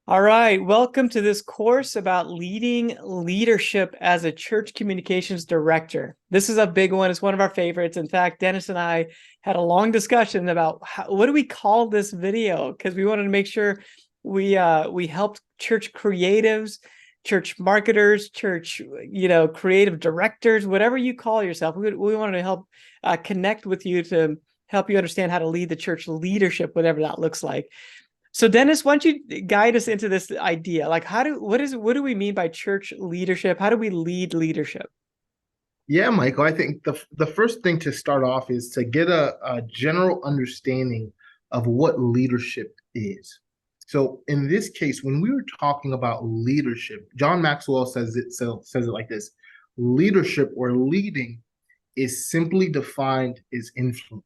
All right, welcome to this course about leading leadership as a church communications director. This is a big one. It's one of our favorites. In fact, Dennis and I had a long discussion about what do we call this video, because we wanted to make sure we helped church creatives, church marketers, church creative directors, whatever you call yourself. We wanted to help connect with you to help you understand how to lead the church leadership, whatever that looks like. So Dennis, why don't you guide us into this idea? Like, what do we mean by church leadership? How do we lead leadership? Yeah, Michael, I think the first thing to start off is to get a general understanding of what leadership is. So in this case, when we were talking about leadership, John Maxwell says it like this: leadership or leading is simply defined as influence.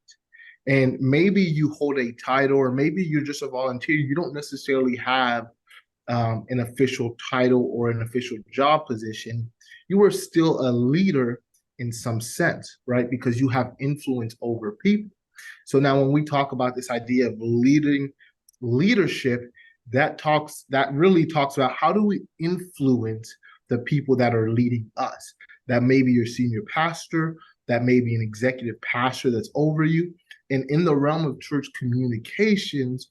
And maybe you hold a title, or maybe you're just a volunteer. You don't necessarily have an official title or an official job position. You are still a leader in some sense, right? Because you have influence over people. So now when we talk about this idea of leadership, that really talks about how do we influence the people that are leading us. That may be your senior pastor, that may be an executive pastor that's over you. And in the realm of church communications,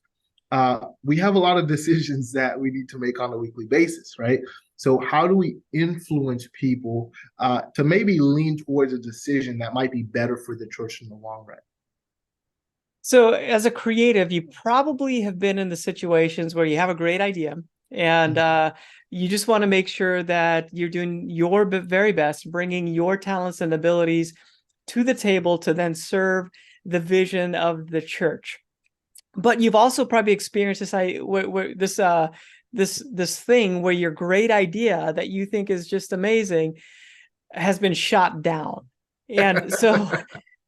we have a lot of decisions that we need to make on a weekly basis, right? So, how do we influence people to maybe lean towards a decision that might be better for the church in the long run? So as a creative, you probably have been in the situations where you have a great idea and you just want to make sure that you're doing your very best, bringing your talents and abilities to the table to then serve the vision of the church. But you've also probably experienced this thing where your great idea that you think is just amazing has been shot down. And so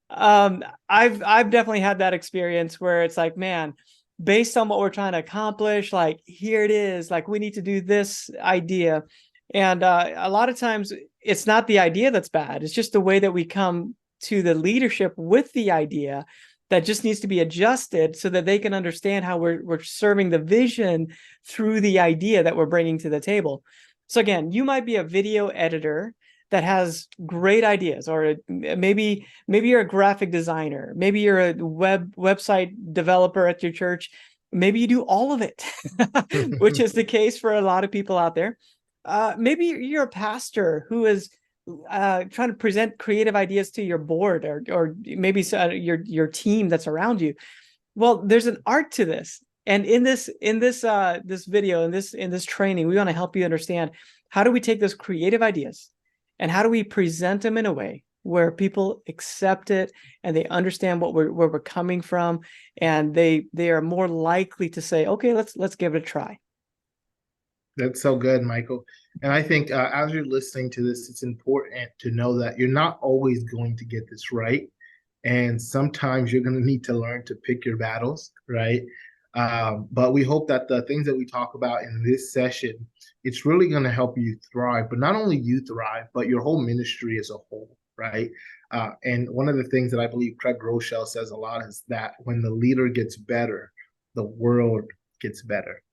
I've definitely had that experience where it's like, man, based on what we're trying to accomplish, like here it is, like we need to do this idea. And a lot of times it's not the idea that's bad. It's just the way that we come to the leadership with the idea that just needs to be adjusted so that they can understand how we're serving the vision through the idea that we're bringing to the table. So again, you might be a video editor that has great ideas, or maybe you're a graphic designer, maybe you're a website developer at your church, maybe you do all of it, which is the case for a lot of people out there. Maybe you're a pastor who is trying to present creative ideas to your board, or maybe your team that's around you. Well, there's an art to this, and in this video, in this training, we want to help you understand how do we take those creative ideas and how do we present them in a way where people accept it and they understand where we're coming from, and they are more likely to say, okay, let's give it a try. That's so good, Michael. And I think as you're listening to this, it's important to know that you're not always going to get this right. And sometimes you're going to need to learn to pick your battles, right? But we hope that the things that we talk about in this session, it's really going to help you thrive, but not only you thrive, but your whole ministry as a whole, right? And one of the things that I believe Craig Groeschel says a lot is that when the leader gets better, the world gets better.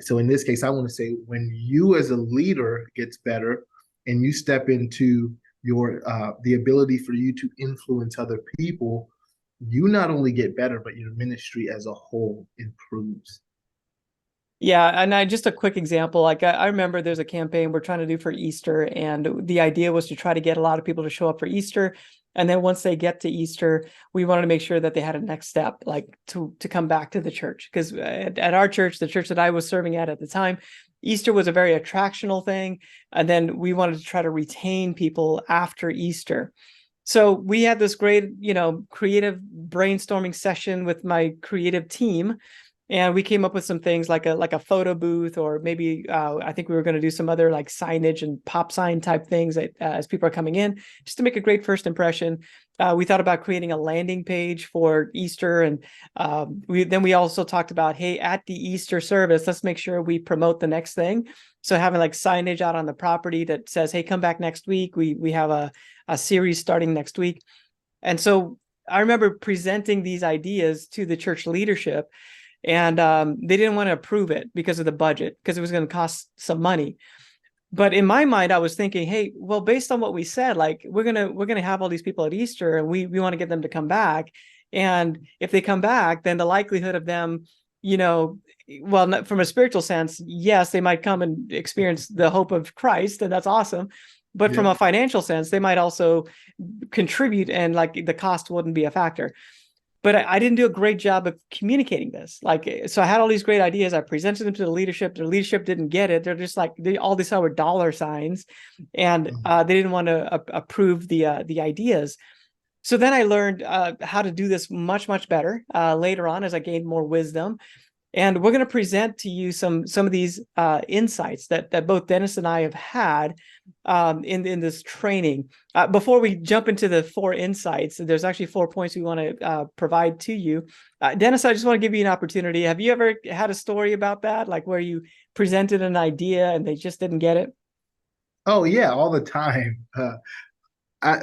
So in this case, I want to say when you as a leader gets better and you step into your the ability for you to influence other people, you not only get better, but your ministry as a whole improves. Yeah, and just a quick example, like I remember there's a campaign we're trying to do for Easter, and the idea was to try to get a lot of people to show up for Easter. And then once they get to Easter, we wanted to make sure that they had a next step, like to come back to the church. Because at our church, the church that I was serving at the time, Easter was a very attractional thing. And then we wanted to try to retain people after Easter. So we had this great, creative brainstorming session with my creative team. And we came up with some things like a photo booth, or maybe I think we were going to do some other like signage and pop sign type things that, as people are coming in, just to make a great first impression. We thought about creating a landing page for Easter, and we also talked about, hey, at the Easter service, let's make sure we promote the next thing. So having like signage out on the property that says, hey, come back next week. We have a series starting next week. And so I remember presenting these ideas to the church leadership. and they didn't want to approve it because of the budget, because it was going to cost some money. But in my mind, I was thinking, hey, well, based on what we said, like we're gonna have all these people at Easter, and we want to get them to come back. And if they come back, then the likelihood of them, you know, well, from a spiritual sense, yes, they might come and experience the hope of Christ, and that's awesome. But from Yep. a financial sense, they might also contribute, and like the cost wouldn't be a factor. But I didn't do a great job of communicating this. Like, so I had all these great ideas. I presented them to the leadership. The leadership didn't get it. They're just like, all they saw were dollar signs, and they didn't want to approve the ideas. So then I learned how to do this much, much better later on as I gained more wisdom. And we're going to present to you some of these insights that both Dennis and I have had in this training. Before we jump into the 4 insights, there's actually 4 points we want to provide to you. Dennis, I just want to give you an opportunity. Have you ever had a story about that, like where you presented an idea and they just didn't get it? Oh yeah, all the time.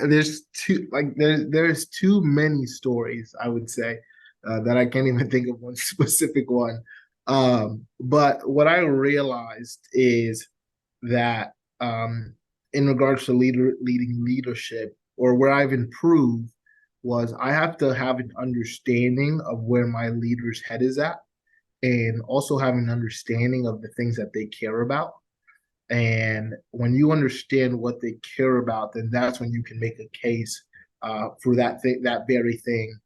There's too many stories, I would say, that I can't even think of one specific one. But what I realized is that in regards to leading leadership, or where I've improved, was I have to have an understanding of where my leader's head is at, and also have an understanding of the things that they care about. And when you understand what they care about, then that's when you can make a case for that very thing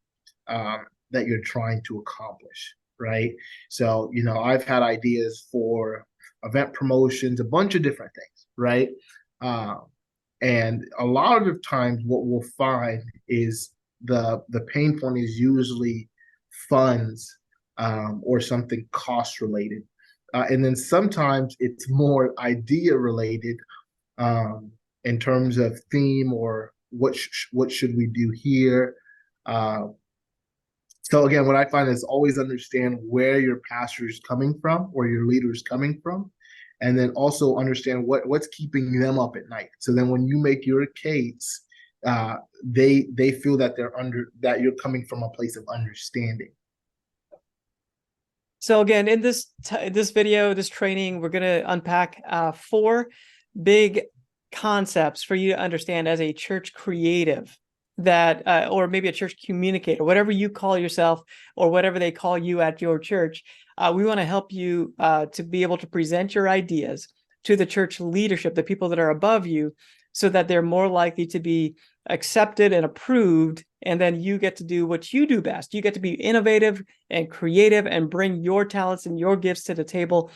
that you're trying to accomplish, right? So, I've had ideas for event promotions, a bunch of different things, right? Uh, and a lot of times, what we'll find is the pain point is usually funds, or something cost related. And then sometimes it's more idea related, in terms of theme, or what should we do here. Uh, so again, what I find is always understand where your pastor is coming from, or your leader is coming from, and then also understand what's keeping them up at night. So then when you make your case, they feel that that you're coming from a place of understanding. So again, in this video, this training, we're going to unpack 4 big concepts for you to understand as a church creative, that or maybe a church communicator, whatever you call yourself, or whatever they call you at your church. We want to help you to be able to present your ideas to the church leadership, the people that are above you, so that they're more likely to be accepted and approved. And then you get to do what you do best. You get to be innovative and creative and bring your talents and your gifts to the table